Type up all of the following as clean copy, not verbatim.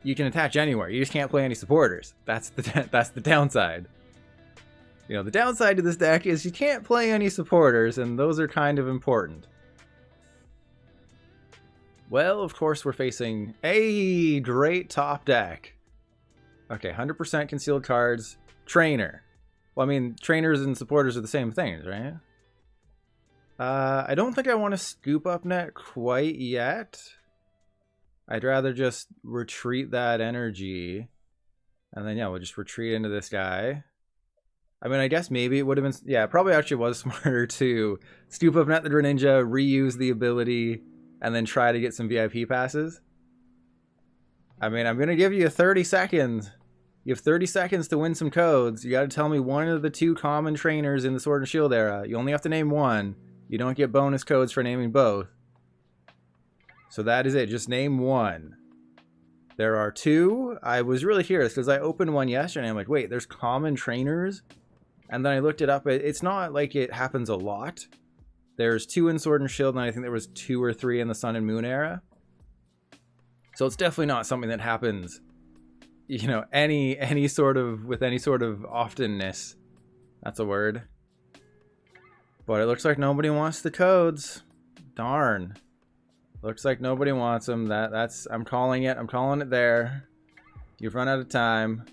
you can attach anywhere. You just can't play any supporters. That's the downside. You know, the downside to this deck is you can't play any supporters, and those are kind of important. Well, of course, we're facing a great top deck. Okay, 100% concealed cards. Trainer. Well, I mean, trainers and supporters are the same things, right? I don't think I want to Scoop Up Net quite yet. I'd rather just retreat that energy. And then, yeah, we'll just retreat into this guy. I mean, I guess maybe it would have been... Yeah, it probably actually was smarter to Scoop Up Net the Greninja, reuse the ability, and then try to get some VIP passes. I mean, I'm going to give you 30 seconds. You have 30 seconds to win some codes. You got to tell me one of the 2 common trainers in the Sword and Shield era. You only have to name one. You don't get bonus codes for naming both. So that is it. Just name one. There are 2. I was really curious because I opened one yesterday and I'm like, wait, there's common trainers? And then I looked it up. It's not like it happens a lot. There's 2 in Sword and Shield, and I think there was 2 or 3 in the Sun and Moon era. So it's definitely not something that happens, you know, any sort of oftenness. That's a word. But it looks like nobody wants the codes. Darn. Looks like nobody wants them. I'm calling it. I'm calling it there. You've run out of time.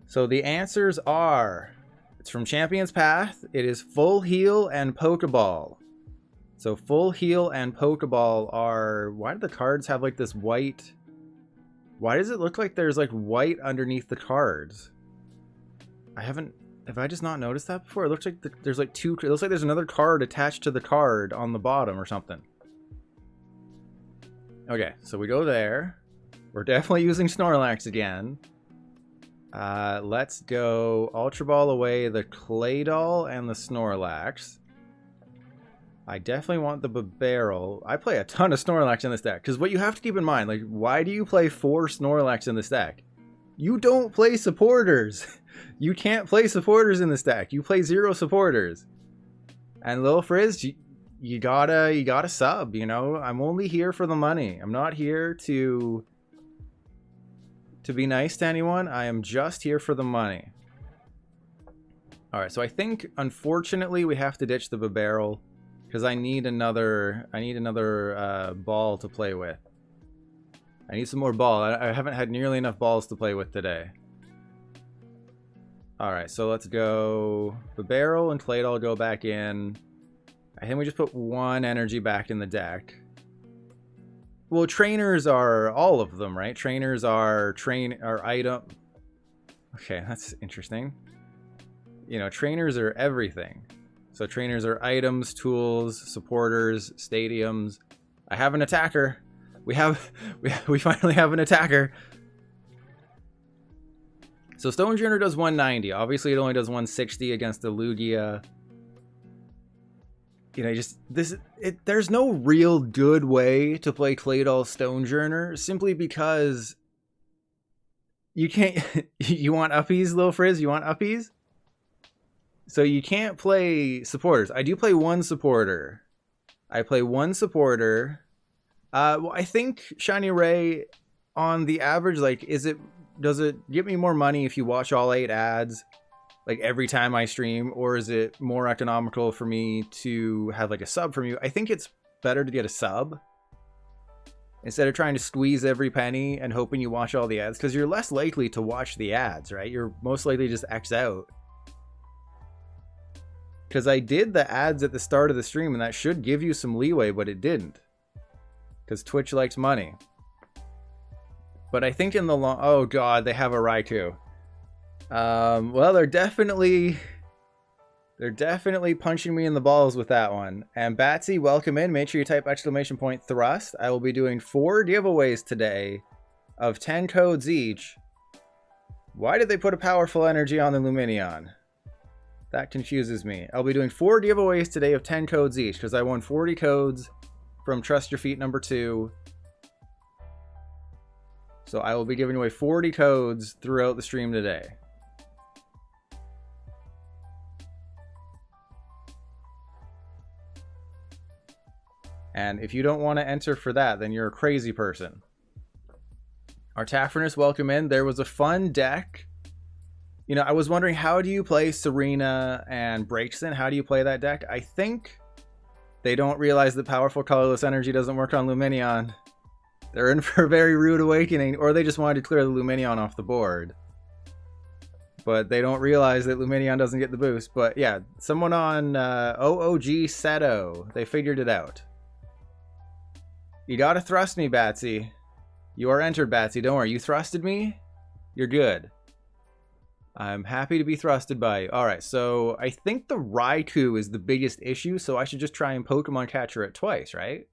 So the answers are, it's from Champion's Path. It is Full Heal and Pokeball. So Full Heal and Pokeball are... Why do the cards have like this white... Why does it look like there's like white underneath the cards? Have I just not noticed that before? It looks like there's like 2... It looks like there's another card attached to the card on the bottom or something. Okay, so we go there. We're definitely using Snorlax again. Let's go Ultra Ball away the Claydol and the Snorlax. I definitely want the Bibarel. I play a ton of Snorlax in this deck. Because what you have to keep in mind, like, why do you play 4 Snorlax in this deck? You don't play supporters. You can't play supporters in this deck. You play 0 supporters. And Lil Frizz, you gotta sub, you know? I'm only here for the money. I'm not here to be nice to anyone. I am just here for the money. Alright, so I think, unfortunately, we have to ditch the Bibarel. Because I need another ball to play with. I need some more ball. I haven't had nearly enough balls to play with today. Alright, so let's go... Bibarel and Claydol go back in. I think we just put 1 energy back in the deck. Well, trainers are all of them, right? Trainers are item... Okay, that's interesting. You know, trainers are everything. So trainers are items, tools, supporters, stadiums. I have an attacker. We finally have an attacker. So Stonjourner does 190. Obviously, it only does 160 against the Lugia. You know, there's no real good way to play Claydol Stonjourner simply because you can't. You want uppies, Lil Frizz? You want uppies? So you can't play supporters. I do play 1 supporter. I play 1 supporter. Well, I think Shiny Ray, on the average, like, does it give me more money if you watch all 8 ads, like, every time I stream? Or is it more economical for me to have, like, a sub from you? I think it's better to get a sub instead of trying to squeeze every penny and hoping you watch all the ads, because you're less likely to watch the ads, right? You're most likely just X out. Because I did the ads at the start of the stream, and that should give you some leeway, but it didn't. Because Twitch likes money. But I think in the long... Oh, God, they have a Raikou. Well, they're definitely punching me in the balls with that one. And Batsy, welcome in. Make sure you type ! Thrust. I will be doing 4 giveaways today of 10 codes each. Why did they put a powerful energy on the Lumineon? That confuses me. I'll be doing 4 giveaways today of 10 codes each, because I won 40 codes from Trust Your Feet number 2. So I will be giving away 40 codes throughout the stream today. And if you don't want to enter for that, then you're a crazy person. Our Taffernus, welcome in. There was a fun deck. You know, I was wondering, how do you play Serena and Braixen? How do you play that deck? I think they don't realize that powerful colorless energy doesn't work on Luminion. They're in for a very rude awakening, or they just wanted to clear the Luminion off the board. But they don't realize that Luminion doesn't get the boost. But yeah, someone on OOG Seto, they figured it out. You gotta thrust me, Batsy. You are entered, Batsy. Don't worry. You thrusted me? You're good. I'm happy to be thrusted by you. Alright, so I think the Raikou is the biggest issue, so I should just try and Pokemon Catcher it twice, right?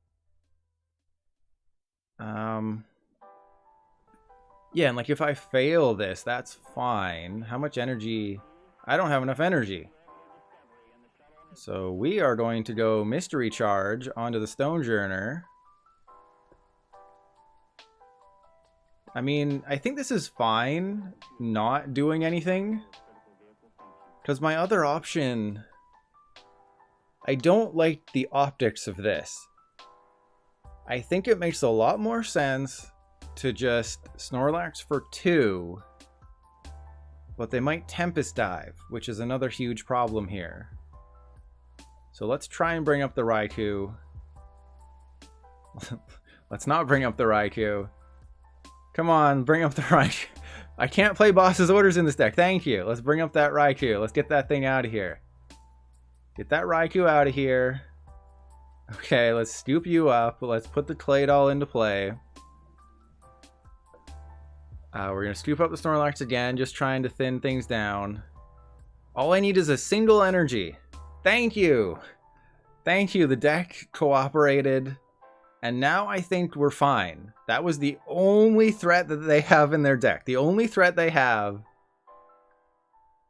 Yeah, and like if I fail this, that's fine. How much energy? I don't have enough energy. So we are going to go Mystery Charge onto the Stonjourner. I mean, I think this is fine, not doing anything. Because my other option... I don't like the optics of this. I think it makes a lot more sense to just Snorlax for 2. But they might Tempest Dive, which is another huge problem here. So let's try and bring up the Raikou. Let's not bring up the Raikou. Come on, bring up the Raikou. I can't play boss's orders in this deck. Thank you. Let's bring up that Raikou. Let's get that thing out of here. Get that Raikou out of here. Okay, let's scoop you up. Let's put the Claydol into play. We're going to scoop up the Snorlax again, just trying to thin things down. All I need is a single energy. Thank you. Thank you. The deck cooperated. And now I think we're fine. That was the only threat that they have in their deck. The only threat they have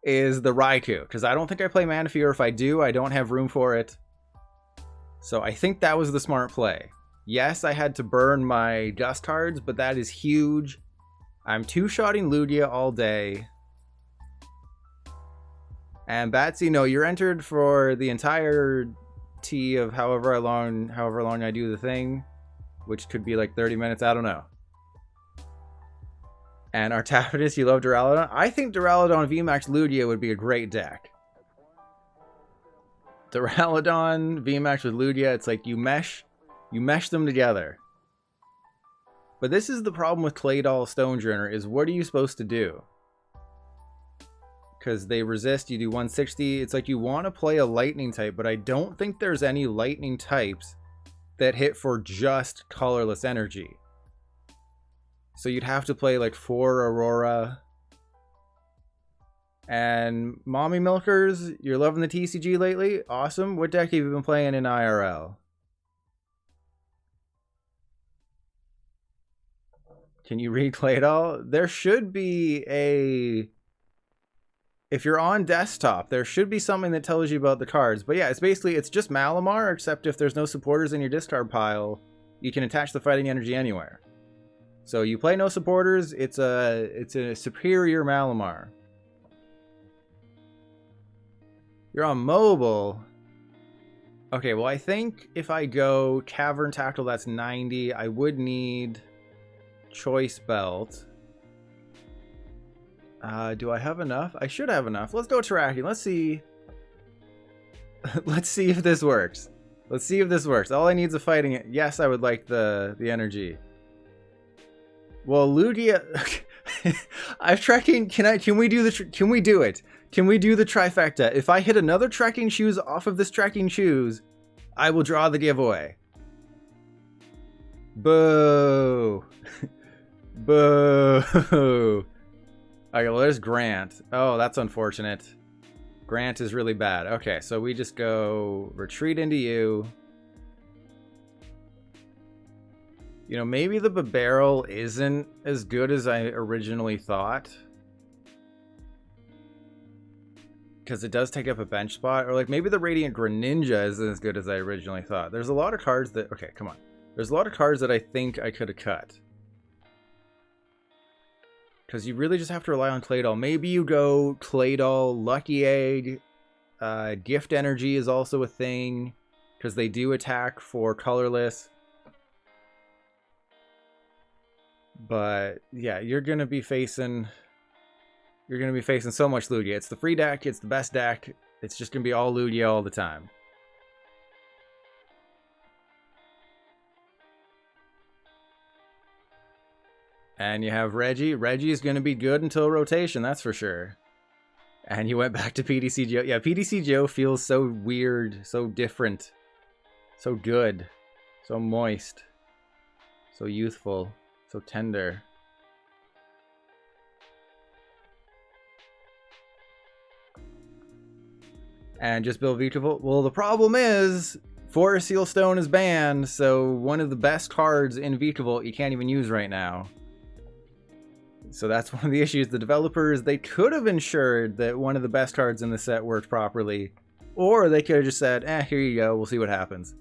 is the Raikou. Because I don't think I play Manaphy, or if I do, I don't have room for it. So I think that was the smart play. Yes, I had to burn my dust cards, but that is huge. I'm two-shotting Lugia all day. And Batsy, no, you're entered for the entire T of however long I do the thing, which could be like 30 minutes, I don't know. And our Taffernus, you love Duraludon? I think Duraludon VMAX Lugia would be a great deck. Duraludon VMAX with Lugia, it's like you mesh them together. But this is the problem with Claydol Stonjourner, is what are you supposed to do? Because they resist, you do 160. It's like you want to play a lightning type, but I don't think there's any lightning types that hit for just colorless energy. So you'd have to play like 4 Aurora. And Mommy Milkers, you're loving the TCG lately? Awesome. What deck have you been playing in IRL? Can you read Claydol? There should be a... If you're on desktop, there should be something that tells you about the cards. But yeah, it's just Malamar, except if there's no supporters in your discard pile, you can attach the fighting energy anywhere. So you play no supporters, it's a superior Malamar. You're on mobile. Okay, well I think if I go Cavern Tackle, that's 90. I would need Choice Belt. Do I have enough? I should have enough. Let's go Terrakion. Let's see. Let's see if this works. Let's see if this works. All I need is a fighting. Yes, I would like the energy. Well, Lugia. I've Trekking. Can we do the? Can we do it? Can we do the trifecta? If I hit another Trekking Shoes off of this Trekking Shoes, I will draw the giveaway. Boo. Boo. Okay, well, there's Grant. Oh, that's unfortunate. Grant is really bad. Okay, so we just go retreat into you. You know, maybe the Bibarel isn't as good as I originally thought. Because it does take up a bench spot. Or like maybe the Radiant Greninja isn't as good as I originally thought. There's a lot of cards that... Okay, come on. There's a lot of cards that I think I could have cut. Because you really just have to rely on Claydol. Maybe you go Claydol, Lucky Egg, Gift Energy is also a thing. because they do attack for colorless. But yeah, you're gonna be facing so much Lugia. It's the free deck, it's the best deck. It's just gonna be all Lugia all the time. And you have Reggie. Reggie is gonna be good until rotation, that's for sure. And you went back to PTCGO. Yeah, PTCGO feels so weird, so different, so good, so moist, so youthful, so tender. And just build Victreebel. Well, the problem is Forest Seal Stone is banned, so one of the best cards in Victreebel you can't even use right now. So that's one of the issues. The developers, they could have ensured that one of the best cards in the set worked properly, or they could have just said, here you go, we'll see what happens.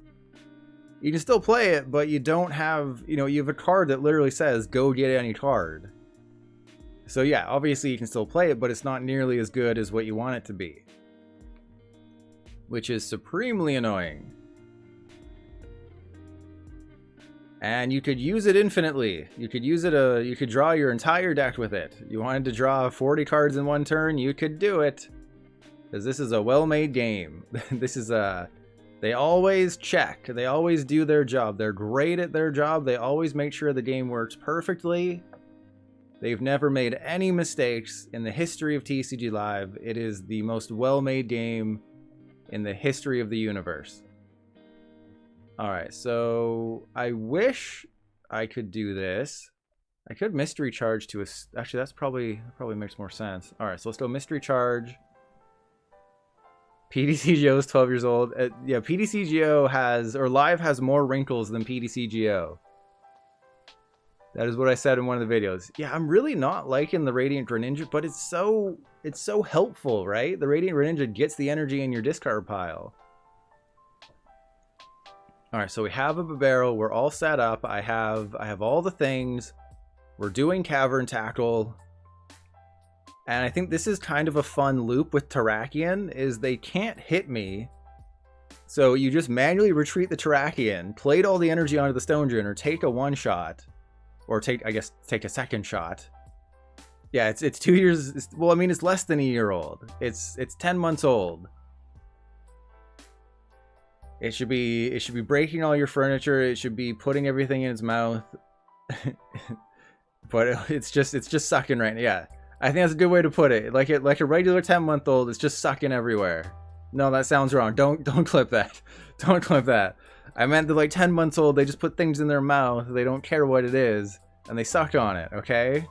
You can still play it, but you don't have, you have a card that literally says, go get any card. So yeah, obviously you can still play it, but it's not nearly as good as what you want it to be. Which is supremely annoying. And you could use it infinitely. You could use it, you could draw your entire deck with it. You wanted to draw 40 cards in one turn, you could do it. Because this is a well-made game. This is they always check. They always do their job. They're great at their job. They always make sure the game works perfectly. They've never made any mistakes in the history of TCG Live. It is the most well-made game in the history of the universe. Alright, so I wish I could do this. I could mystery charge to a... Actually, that probably makes more sense. Alright, so let's go mystery charge. PTCGO is 12 years old. Yeah, PTCGO has... Or Live has more wrinkles than PTCGO. That is what I said in one of the videos. Yeah, I'm really not liking the Radiant Greninja, but it's so helpful, right? The Radiant Greninja gets the energy in your discard pile. Alright, so we have a Bibarel. We're all set up. I have all the things. We're doing Cavern Tackle. And I think this is kind of a fun loop with Terrakion, is they can't hit me. So you just manually retreat the Terrakion, plate all the energy onto the Stonjourner, take a one-shot. Or take a second shot. Yeah, it's 2 years. Well, I mean, it's less than a year old. It's 10 months old. It should be breaking all your furniture. It should be putting everything in its mouth. But it's just sucking right now. Yeah, I think that's a good way to put it. Like a regular 10-month-old, it's just sucking everywhere. No, that sounds wrong. Don't clip that. Don't clip that. I meant that like 10 months old, they just put things in their mouth. They don't care what it is, and they suck on it. Okay.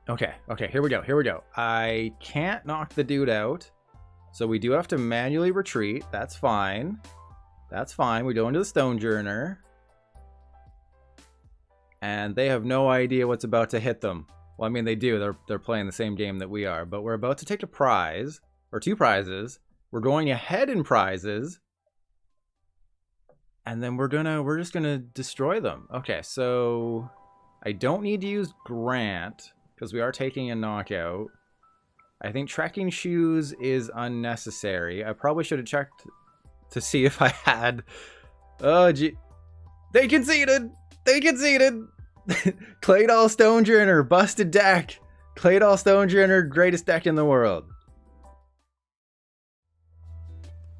Okay, here we go. I can't knock the dude out, so we do have to manually retreat. That's fine. We go into the Stonjourner, and they have no idea what's about to hit them. Well, I mean, they do. They're playing the same game that we are, but we're about to take a prize, or two prizes. We're going ahead in prizes, and then we're just gonna destroy them. Okay, so I don't need to use Grant, because we are taking a knockout. I think Trekking Shoes is unnecessary. I probably should have checked to see if I had... Oh, gee. They conceded! Claydol Stonjourner, busted deck! Claydol Stonjourner, greatest deck in the world.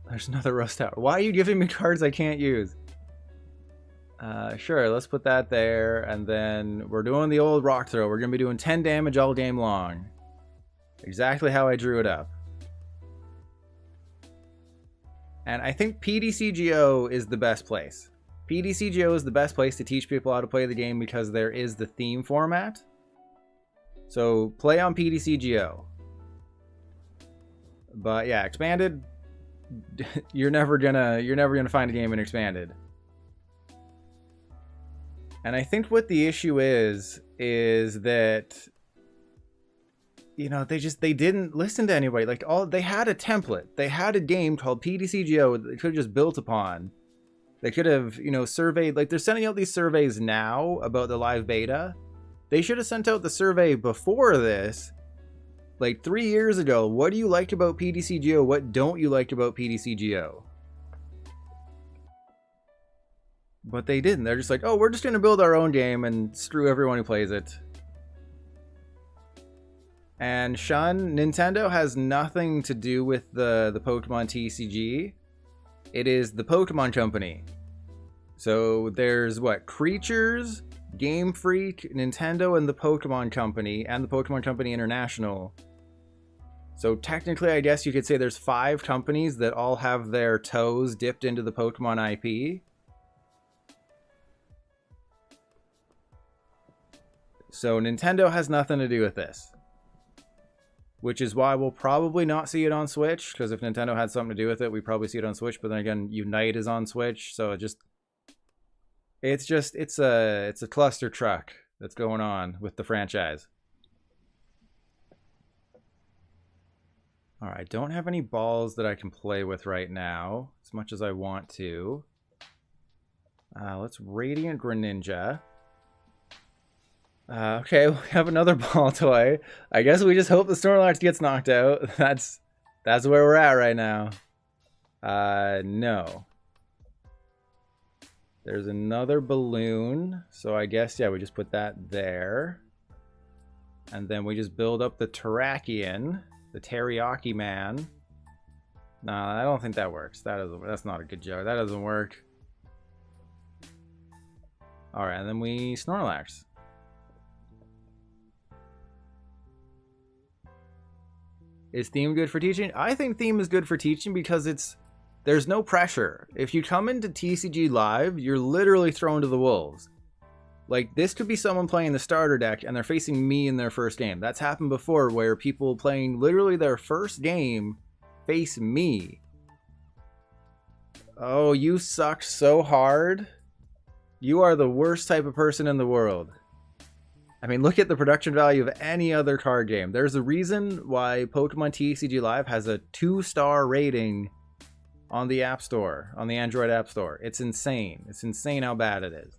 There's another Rose Tower. Why are you giving me cards I can't use? Sure, let's put that there, and then we're doing the old rock throw. We're going to be doing 10 damage all game long. Exactly how I drew it up. And I think PTCGO is the best place. PTCGO is the best place to teach people how to play the game because there is the theme format. So play on PTCGO. But yeah, Expanded, you're never gonna find a game in Expanded. And I think what the issue is that, you know, they didn't listen to anybody. Like, they had a template. They had a game called PTCGO that they could have just built upon. They could have, you know, surveyed, like they're sending out these surveys now about the live beta. They should have sent out the survey before this, like 3 years ago. What do you like about PTCGO? What don't you like about PTCGO? But they didn't. They're just like, oh, we're just going to build our own game and screw everyone who plays it. And Shun, Nintendo has nothing to do with the Pokemon TCG. It is the Pokemon Company. So there's what? Creatures, Game Freak, Nintendo, and the Pokemon Company, and the Pokemon Company International. So technically, I guess you could say there's 5 companies that all have their toes dipped into the Pokemon IP. So Nintendo has nothing to do with this. Which is why we'll probably not see it on Switch, because if Nintendo had something to do with it, we'd probably see it on Switch. But then again, Unite is on Switch, so it's a cluster truck that's going on with the franchise. All right, don't have any balls that I can play with right now, as much as I want to. Let's Radiant Greninja. Okay, we have another Baltoy. I guess we just hope the Snorlax gets knocked out. That's where we're at right now. No. There's another balloon. So I guess, yeah, we just put that there. And then we just build up the Terrakion, the Teriyaki man. Nah, I don't think that works. That's not a good joke. That doesn't work. Alright, and then we Snorlax. Is theme good for teaching? I think theme is good for teaching because there's no pressure. If you come into TCG Live, you're literally thrown to the wolves. Like, this could be someone playing the starter deck and they're facing me in their first game. That's happened before where people playing literally their first game face me. Oh, you suck so hard. You are the worst type of person in the world. I mean, look at the production value of any other card game. There's a reason why Pokemon TCG Live has a 2-star rating on the App Store, on the Android App Store. It's insane. It's insane how bad it is.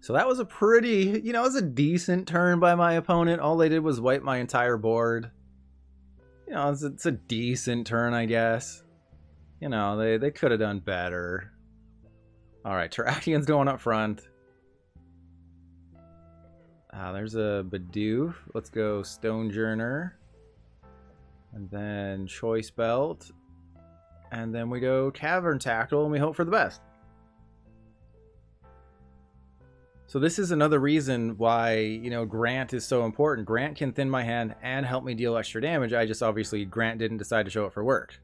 So that was a pretty, it was a decent turn by my opponent. All they did was wipe my entire board. It's a decent turn, I guess. They could have done better. All right, Terrakion's going up front. There's a Bidoof. Let's go Stonjourner. And then Choice Belt. And then we go Cavern Tackle, and we hope for the best. So this is another reason why, Grant is so important. Grant can thin my hand and help me deal extra damage. Obviously, Grant didn't decide to show up for work.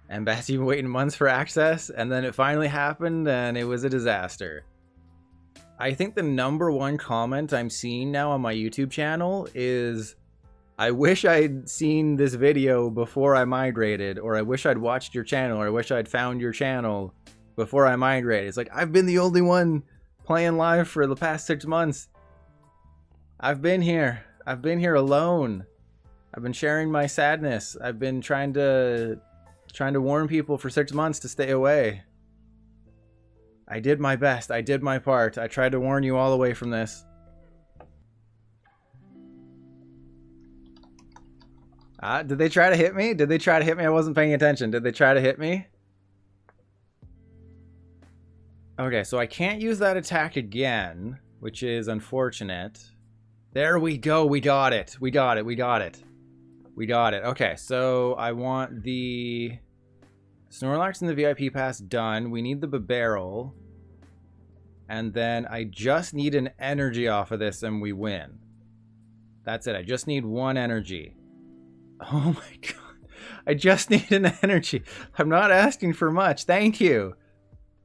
And Bass even waiting months for access, and then it finally happened, and it was a disaster. I think the #1 comment I'm seeing now on my YouTube channel is, I wish I'd seen this video before I migrated, or I wish I'd watched your channel, or I wish I'd found your channel before I migrated. It's like, I've been the only one playing live for the past 6 months. I've been here. I've been here alone. I've been sharing my sadness. I've been trying to warn people for 6 months to stay away. I did my best. I did my part. I tried to warn you all away from this. Did they try to hit me? Did they try to hit me? I wasn't paying attention. Did they try to hit me? Okay, so I can't use that attack again, which is unfortunate. There we go. We got it. We got it. We got it. We got it. Okay, so I want the Snorlax and the VIP Pass done. We need the Bibarel. And then I just need an energy off of this and we win. That's it. I just need 1 energy. Oh my god. I just need an energy. I'm not asking for much. Thank you.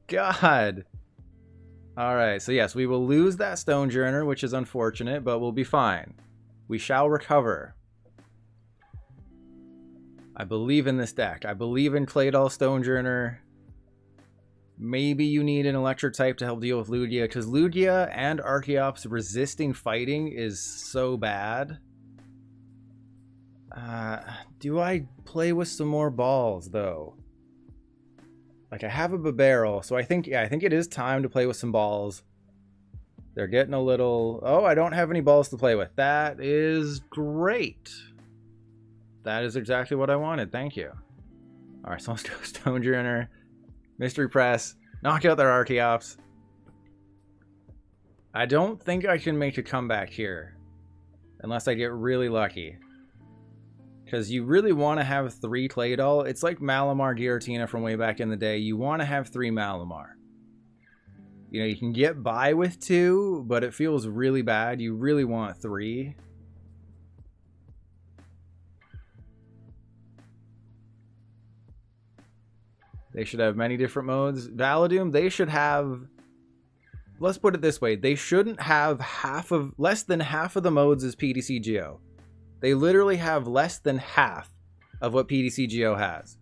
God. Alright, so yes, we will lose that Stonjourner, which is unfortunate, but we'll be fine. We shall recover. I believe in this deck. I believe in Claydol Stonjourner. Maybe you need an electric type to help deal with Lugia, because Lugia and Archeops resisting fighting is so bad. Do I play with some more balls, though? Like, I have a Bibarel, so I think it is time to play with some balls. They're getting a little... Oh, I don't have any balls to play with. That is great. That is exactly what I wanted. Thank you. Alright, so let's go Stonjourner. Mystery Press. Knock out their Archeops. I don't think I can make a comeback here. Unless I get really lucky. Because you really want to have 3 Claydol. It's like Malamar Giratina from way back in the day. You want to have 3 Malamar. You know, you can get by with 2, but it feels really bad. You really want 3. They should have many different modes. Valadoom, they should have... Let's put it this way. They shouldn't have less than half of the modes as PTCGO. They literally have less than half of what PTCGO has.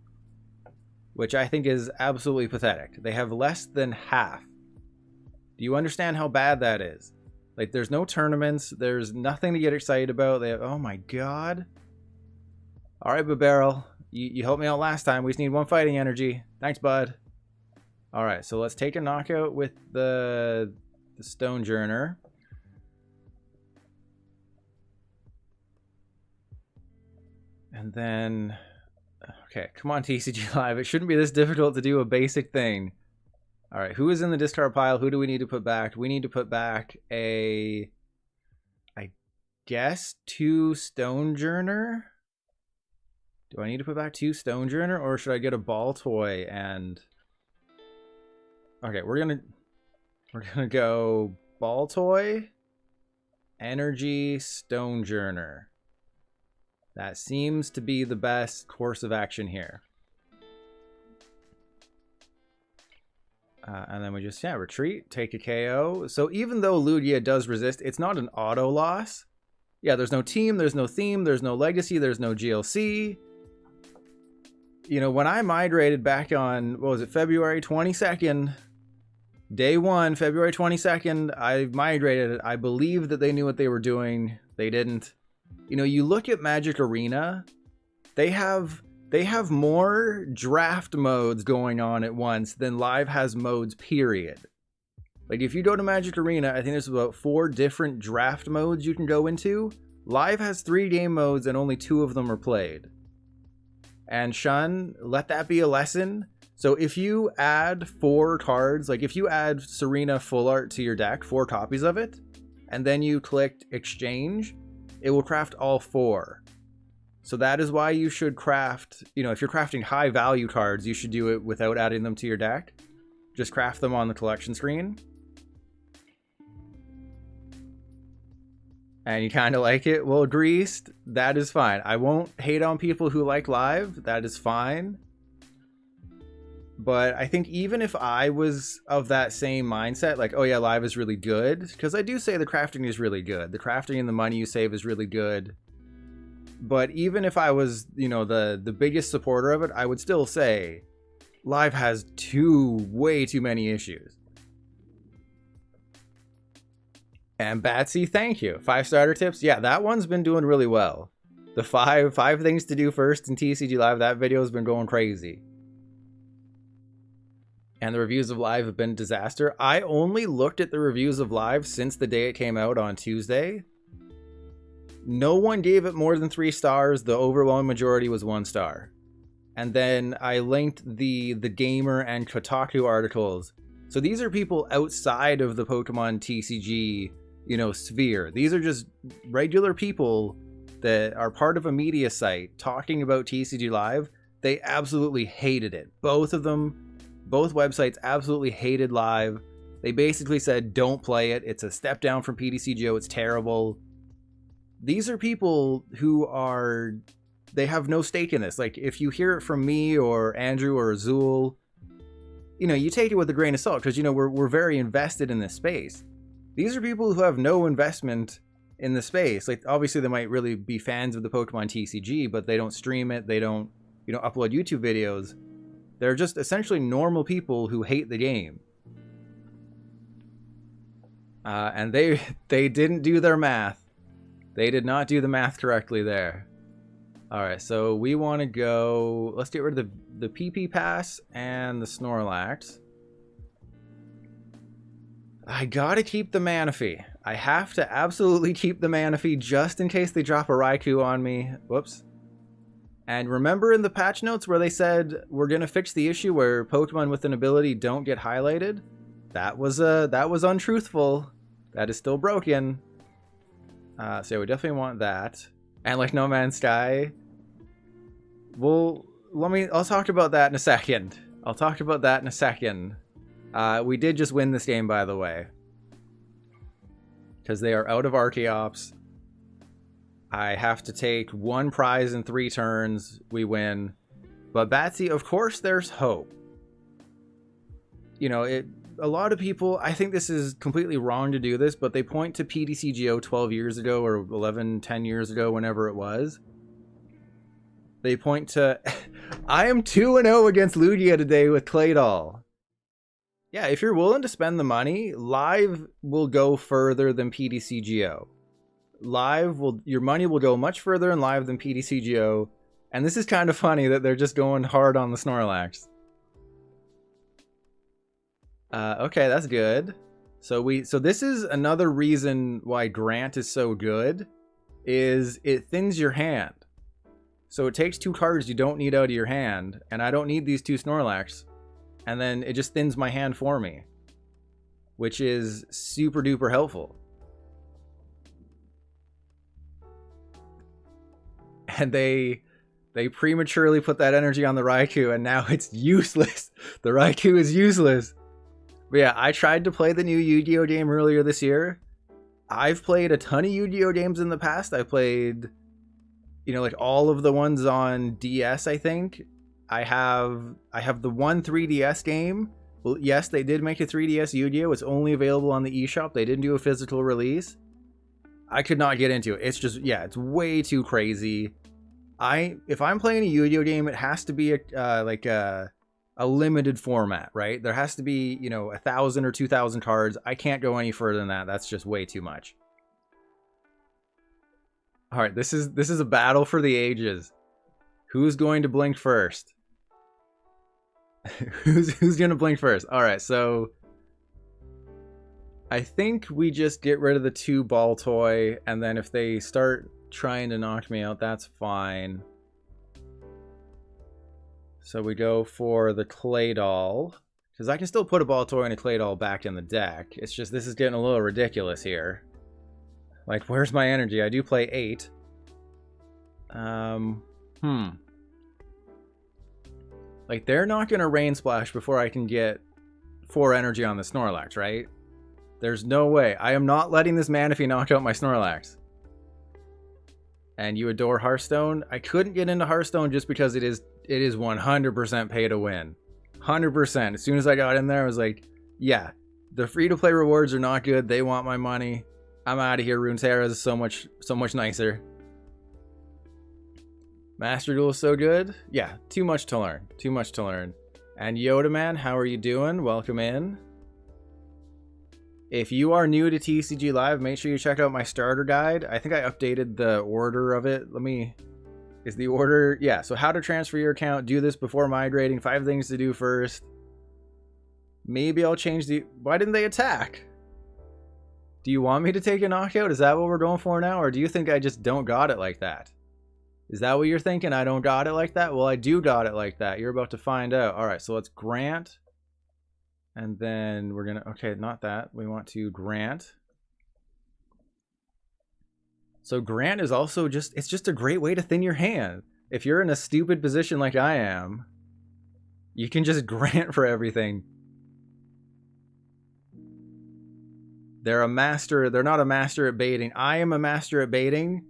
Which I think is absolutely pathetic. They have less than half. Do you understand how bad that is? Like, there's no tournaments. There's nothing to get excited about. They have, oh my god. Alright, Bibarel. You helped me out last time. We just need 1 fighting energy. Thanks, bud. Alright, so let's take a knockout with the Stonjourner. And then... Okay, come on, TCG Live. It shouldn't be this difficult to do a basic thing. Alright, who is in the discard pile? Who do we need to put back? We need to put back a... I guess 2 Stonjourner? Do I need to put back 2 Stonjourner, or should I get a Baltoy and... Okay, we're gonna go Baltoy, Energy, Stonjourner. That seems to be the best course of action here. And then we just, retreat, take a KO. So even though Lugia does resist, it's not an auto loss. Yeah, there's no team, there's no theme, there's no legacy, there's no GLC. You know, when I migrated back on, what was it, February 22nd, day 1, February 22nd, I migrated. I believe that they knew what they were doing. They didn't. You know, you look at Magic Arena, they have more draft modes going on at once than Live has modes, period. Like, if you go to Magic Arena, I think there's about 4 different draft modes you can go into. Live has 3 game modes and only 2 of them are played. And Shun, let that be a lesson. So if you add 4 cards, like if you add Serena Full Art to your deck, 4 copies of it, and then you clicked Exchange, it will craft all 4. So that is why you should craft, you know, if you're crafting high value cards, you should do it without adding them to your deck. Just craft them on the collection screen. And you kind of like it? Well, Greased, that is fine. I won't hate on people who like Live. That is fine. But I think even if I was of that same mindset, like, oh yeah, Live is really good, because I do say the crafting is really good. The crafting and the money you save is really good. But even if I was, you know, the biggest supporter of it, I would still say Live has way too many issues. And Batsy, thank you. 5 starter tips. Yeah, that one's been doing really well. The five things to do first in TCG Live, that video has been going crazy. And the reviews of Live have been a disaster. I only looked at the reviews of Live since the day it came out on Tuesday. No one gave it more than 3 stars. The overwhelming majority was 1 star. And then I linked the Gamer and Kotaku articles. So these are people outside of the Pokemon TCG, you know, sphere. These are just regular people that are part of a media site talking about TCG Live. They absolutely hated it. Both of them, both websites absolutely hated Live. They basically said, don't play it. It's a step down from PTCGO. It's terrible. These are people who they have no stake in this. Like, if you hear it from me or Andrew or Azul, you know, you take it with a grain of salt, because, you know, we're very invested in this space. These are people who have no investment in the space. Like, obviously they might really be fans of the Pokemon TCG, but they don't stream it. They don't, you know, upload YouTube videos. They're just essentially normal people who hate the game. And they didn't do their math. They did not do the math correctly there. Alright, so we want to go... Let's get rid of the PP Pass and the Snorlax. I gotta keep the Manaphy. I have to absolutely keep the Manaphy just in case they drop a Raikou on me. Whoops. And remember in the patch notes where they said we're gonna fix the issue where Pokemon with an ability don't get highlighted? That was untruthful. That is still broken. So we definitely want that. And like No Man's Sky. Well, I'll talk about that in a second. We did just win this game, by the way. Because they are out of Archeops. I have to take one prize in 3 turns. We win. But Batsy, of course there's hope. You know, a lot of people, I think this is completely wrong to do this, but they point to PTCGO 12 years ago or 11, 10 years ago, whenever it was. They point to... I am 2-0 against Lugia today with Claydol. Yeah, if you're willing to spend the money, live will go further than PTCGO. Your money will go much further in live than PTCGO. And this is kind of funny that they're just going hard on the Snorlax. Okay, that's good. So this is another reason why Grant is so good, is it thins your hand. So it takes 2 cards you don't need out of your hand, and I don't need these 2 Snorlax, and then it just thins my hand for me, which is super duper helpful. And they prematurely put that energy on the Raikou, and now it's useless. The Raikou is useless. But yeah, I tried to play the new Yu-Gi-Oh game earlier this year. I've played a ton of Yu-Gi-Oh games in the past. I played, you know, like all of the ones on DS, I think. I have the one 3DS game. Well, yes, they did make a 3DS Yu-Gi-Oh. It's only available on the eShop. They didn't do a physical release. I could not get into it. It's just, yeah, it's way too crazy. If I'm playing a Yu-Gi-Oh game, it has to be a limited format, right? There has to be, you know, 1,000 or 2,000 cards. I can't go any further than that. That's just way too much. All right, this is a battle for the ages. Who's going to blink first? who's going to blink first? All right, so I think we just get rid of the 2 Baltoy, and then if they start trying to knock me out, that's fine. So we go for the Claydol, because I can still put a Baltoy and a Claydol back in the deck. It's just this is getting a little ridiculous here. Like, where's my energy? I do play 8. Like, they're not going to Rain Splash before I can get 4 energy on the Snorlax, right? There's no way. I am not letting this Manaphy knock out my Snorlax. And you adore Hearthstone? I couldn't get into Hearthstone just because it is 100% pay to win. 100%. As soon as I got in there, I was like, yeah, the free-to-play rewards are not good. They want my money. I'm out of here. Runeterra is so much nicer. Master Duel is so good. Yeah, too much to learn. Too much to learn. And Yoda Man, how are you doing? Welcome in. If you are new to TCG Live, make sure you check out my starter guide. I think I updated the order of it. Is the order? Yeah, so how to transfer your account, do this before migrating, 5 things to do first. Maybe I'll change why didn't they attack? Do you want me to take a knockout? Is that what we're going for now? Or do you think I just don't got it like that? Is that what you're thinking? I don't got it like that? Well, I do got it like that. You're about to find out. All right, so let's Grant. And then we're going to... Okay, not that. We want to Grant. So Grant is also just... It's just a great way to thin your hand. If you're in a stupid position like I am, you can just Grant for everything. They're a master. They're not a master at baiting. I am a master at baiting.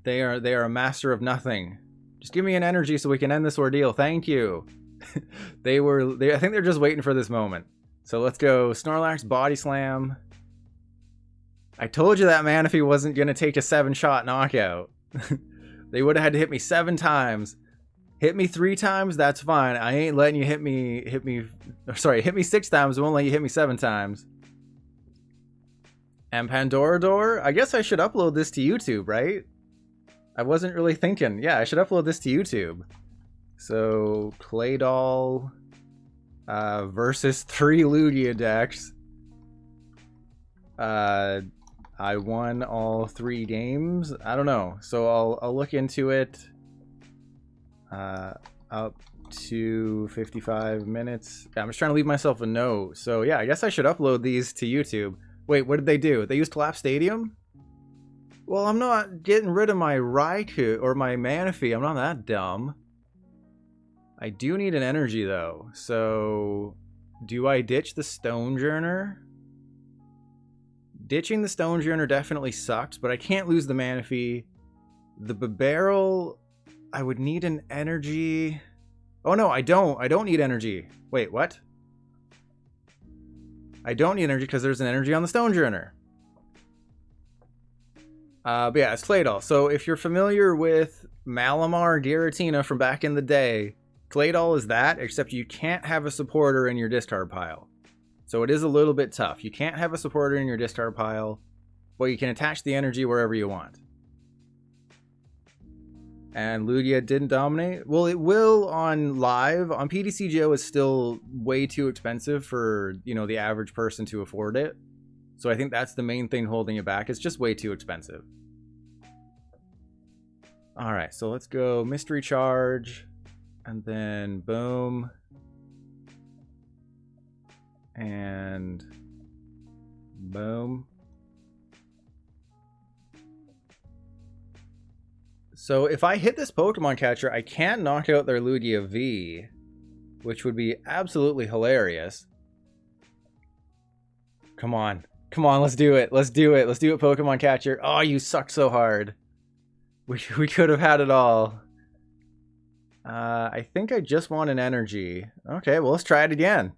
They are a master of nothing. Just give me an energy so we can end this ordeal. Thank you. I think they're just waiting for this moment. So let's go Snorlax Body Slam. I told you that Manaphy wasn't going to take a 7-shot knockout. They would have had to hit me 7 times. Hit me 3 times, that's fine. I ain't letting you hit me, hit me 6 times, I won't let you hit me 7 times. And Pandora Door, I guess I should upload this to YouTube, right? I wasn't really thinking. Yeah, I should upload this to YouTube. So, Claydol versus 3 Lugia decks. I won all 3 games. I don't know. So I'll look into it. Up to 55 minutes. I'm just trying to leave myself a note. So yeah, I guess I should upload these to YouTube. Wait, what did they do? They used Collapse Stadium? Well, I'm not getting rid of my Raikou or my Manaphy. I'm not that dumb. I do need an energy though. So do I ditch the Stonjourner? Ditching the Stonjourner definitely sucks, but I can't lose the Manaphy. The Bibarel, I would need an energy. Oh no, I don't. I don't need energy. Wait, what? I don't need energy because there's an energy on the Stonjourner. But yeah, it's Claydol. So if you're familiar with Malamar Giratina from back in the day, Claydol is that, except you can't have a supporter in your discard pile. So it is a little bit tough. You can't have a supporter in your discard pile, but you can attach the energy wherever you want. And Lugia didn't dominate. Well, it will on live. On PTCGO, it's still way too expensive for, you know, the average person to afford it. So I think that's the main thing holding it back. It's just way too expensive. All right, so let's go Mystery Charge, and then boom. And boom. So if I hit this Pokemon Catcher, I can knock out their Lugia V, which would be absolutely hilarious. Come on. Come on, let's do it. Let's do it. Let's do it, Pokemon Catcher. Oh, you suck so hard. We could have had it all. I think I just want an energy. Okay, well, let's try it again.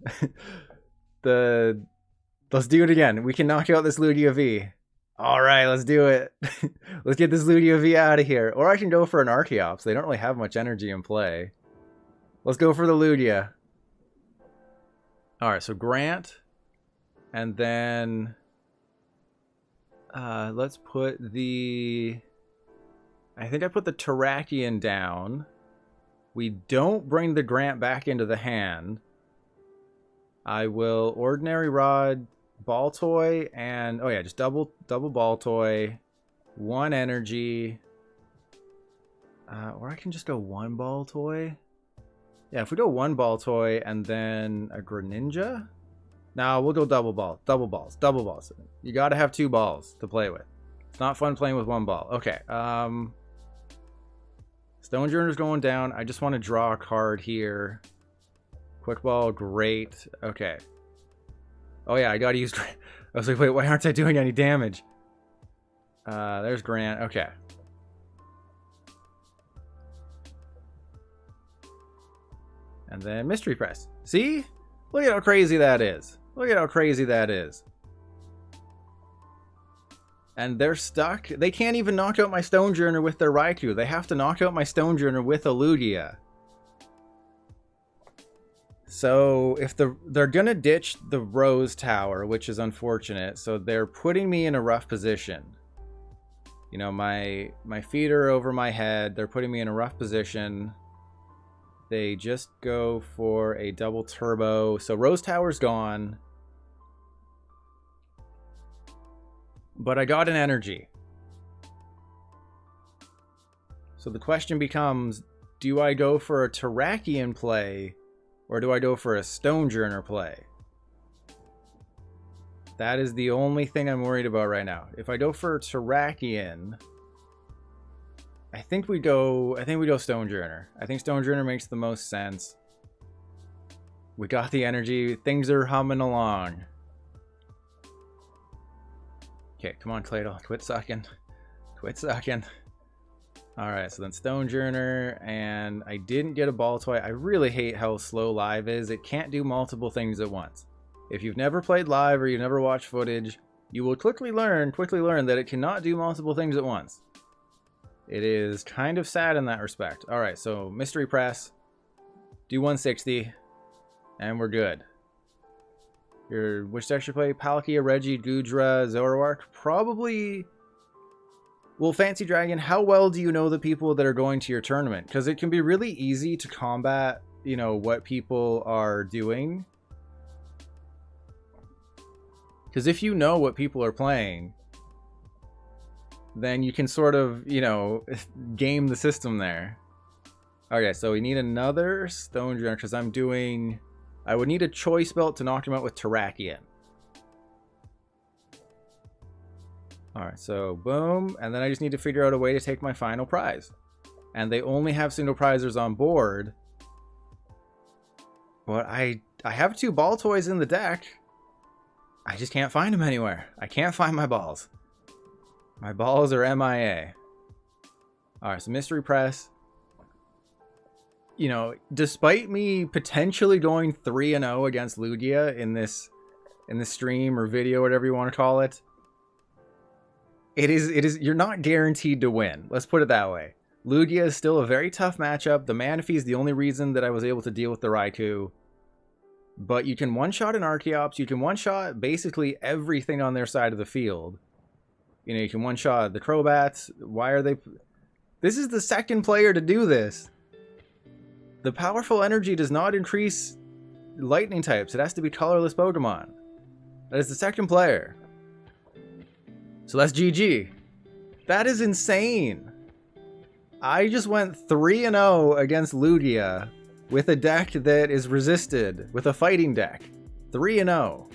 Let's do it again. We can knock out this Lugia V. All right, let's do it. Let's get this Lugia V out of here. Or I can go for an Archeops. They don't really have much energy in play. Let's go for the Lugia. All right, so Grant. And then let's put the... I think I put the Terrakion down. We don't bring the Grant back into the hand. I will Ordinary Rod, Baltoy, and... oh yeah, just double Baltoy. 1 energy. Or I can just go 1 Baltoy. Yeah, if we go 1 Baltoy and then a Greninja... no, we'll go double balls. You gotta have 2 balls to play with. It's not fun playing with 1 ball. Okay, Stonjourner's going down. I just want to draw a card here. Quick Ball, great. Okay. Oh yeah, I gotta use... I was like, wait, why aren't I doing any damage? There's Grant. Okay. And then Mystery Press. See? Look at how crazy that is. Look at how crazy that is. And they're stuck. They can't even knock out my Stonjourner with their Raikou. They have to knock out my Stonjourner with a Lugia. So if they're gonna ditch the Rose Tower, which is unfortunate, so they're putting me in a rough position. You know, my feet are over my head. They're putting me in a rough position. They just go for a double turbo. So Rose Tower's gone. But I got an energy. So the question becomes, do I go for a Terrakion play or do I go for a Stonjourner play? That is the only thing I'm worried about right now. If I go for a Terrakion, I think we go Stonjourner. I think Stonjourner makes the most sense. We got the energy. Things are humming along. Okay, come on, Claydol. Quit sucking. Quit sucking. Alright, so then Stonjourner, and I didn't get a Baltoy. I really hate how slow live is. It can't do multiple things at once. If you've never played live or you've never watched footage, you will quickly learn that it cannot do multiple things at once. It is kind of sad in that respect. All right, so Mystery Press, do 160, and we're good. Which deck should play? Palkia, Reggie, Goodra, Zoroark? Probably... Well, Fancy Dragon, how well do you know the people that are going to your tournament? Because it can be really easy to combat, you know, what people are doing. Because if you know what people are playing, then you can sort of, you know, game the system there. Okay, so we need another Stonjourner because I'm doing... I would need a Choice Belt to knock him out with Terrakion. Alright, so boom. And then I just need to figure out a way to take my final prize. And they only have single prizers on board. But I have 2 ball toys in the deck. I just can't find them anywhere. I can't find my balls. My balls are MIA. Alright, so Mystery Press. You know, despite me potentially going 3-0 against Lugia in this stream or video, whatever you want to call it, it is you're not guaranteed to win. Let's put it that way. Lugia is still a very tough matchup. The Manaphy is the only reason that I was able to deal with the Raikou. But you can one-shot an Archeops. You can one-shot basically everything on their side of the field. You know, you can one-shot the Crobats. Why are they... This is the second player to do this. The powerful energy does not increase lightning types. It has to be colorless Pokemon. That is the second player. So that's GG. That is insane. I just went 3-0 against Lugia with a deck that is resisted, with a fighting deck. 3-0.